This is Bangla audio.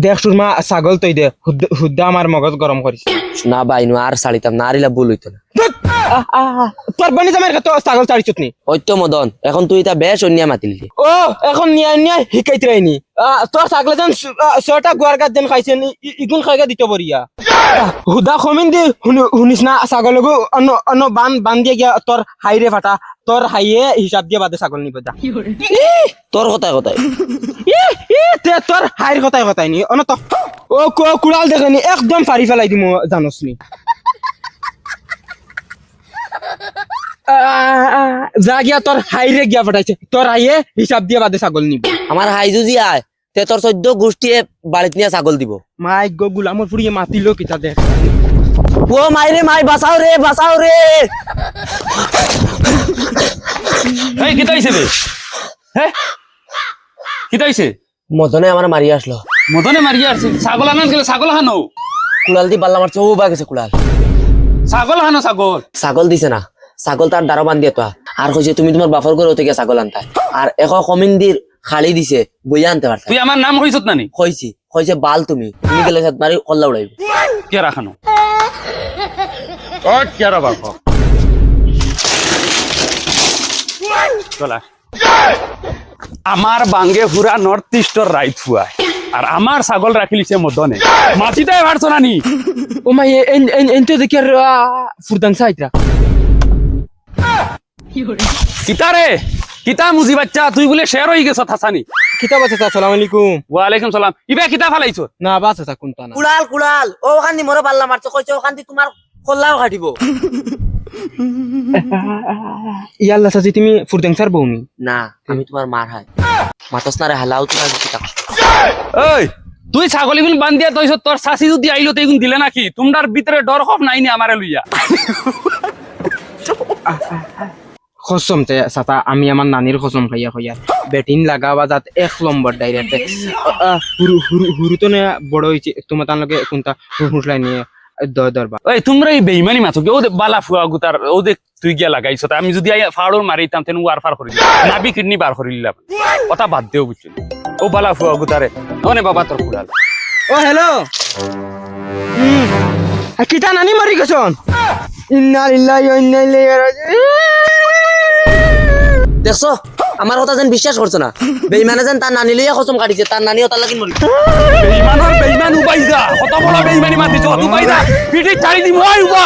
দেখ সুরমা ছাগল তৈ দে হুদ্দা আমার মগজ গরম করিস না ভাই নু আর ছাড়িতাম না আরিলা ভুল হইতো না তোর বানি জামাই তো ছাগল চাড়িছত নি হইতো মদন এখন তুই তা বেশ অন্যা মাতিলি ও এখন নিয়া নিয়া শিকাইতে রাইনি তোর ছাগলে যেন ছটা গোয়ার গাছ যেন খাইছে ইগুন খাইগা দিতে বরিয়া হুদা কমিন দি শুনিস না ছাগলগো অন্য বান দিয়ে গিয়া তোর হাইরে ফাটা তোর হাইয়ে হিসাব দিয়ে বাদে ছাগল নিব যা তোর কথায় কথায় তোর হাইর কথাই নি অন তো ও কুড়াল দেখেনি একদম ফারি ফেলাই দিম জানোস নি যা গিয়া তোর হাইরে গিয়া ফাটাইছে তোর হাইয়ে হিসাব দিয়ে বাদে ছাগল নিব আমার হাইজুজি আয় তে তোর 14 গোষ্ঠীয়ে বাড়িত নিয়ে ছাগল দিব মাই গো গুলামর ফুরিয়ে মাতিলো কিতা দেখ ও মাইরে মাই বাঁচাও রে এই কিতা হইছে বে হ্যাঁ কিতা হইছে মদনে আমার মারি আসলো মদনে মারিয়া আসছে ছাগল আনান গেলে ছাগল হানো কুলাল দি বাল্লা মারছে ও বা গেছে কুলাল ছাগল হানো ছাগল দিছে না ছাগল তার দ্বারা বান্ধিয়ে তো আর কইছে তুমি তোমার বাফর করে থেকে ছাগল আনতা আর এখন কমিন্দির খালি দিছে বইয়া আনতে পারতা তুই আমার নাম হইছত নানি কইছে বাল তুমি গেলে সাত মারি কল্লা উড়াইব কে রাখানো ও কে রা বাপ চলা আমার বাঙ্গে পুরা নর্থ ইস্টর রাইট ফুয়ায় আর আমার ছাগল রাখিলিছে মদনে মাটিটাই ভাড়ছো নানি ও মাই এনতে দেখি আর ফুরদাং সাইত্রা কিতা রে কিতা মুজি বাচ্চা তুই বলে শেয়ার হয়ে গেছ থাসানি কিতা বাচ্চা আসসালামু আলাইকুম ওয়ালাইকুম সালাম ইবা কিতা ফালাইছো না বাচ্চা কোনটা না কুলাল ও ওখান দি মোরে বাল্লা মারছে কইছে ওখান দি তোমার কল্লাও কাটিব ইয়াল্লা সাজি তুমি ফুরদাং সার বউনি না আমি তোমার মার হাই মাতস না রে হালাও তোমার কিতা ওই তুই ছাগল ইগুন বান্ধিয়া তইছ তোর শাশি যদি আইলো তো ইগুন দিলে নাকি তোমরার ভিতরে ডর খফ নাই নি আমারে লইয়া খসম তে সাতা আমি আমার নানির খসম খাইয়া খাইয়া বেটিন লাগাবা যাত 1 নম্বর ডাইরেক্ট হুরু তো না বড় হইছে তোমার তার লগে কোনটা হুসলাই নিয়ে দরবা ওই তোমরা এই বেইমানি মাথো ও বালা ফুয়া গুতার ও দেখ তুই গিয়া লাগাইছ আমি যদি ফাড়র মারিতাম তেন ওয়ার ফার করি নাবি কিডনি বার করিলাম কথা বাদ দেও বুঝছো ও বালা ফুয়া গুতারে ওনে বাবা তোর কুড়াল ও হ্যালো কিতা নানি মারি গেছন ইন্না লিল্লাহি ওয়া ইন্না ইলাইহি রাজিউন দেখছো আমার কথা যেন বিশ্বাস করছো না বেঈমানে যেন তার নানি লইয়া কসম কাটিছে তার নানিও তার লাগি মরি বেইমান উবাইজা কত বড় বেইমানি মাতিছ উবাইজা পিঠে ছাড়ি দিব উবা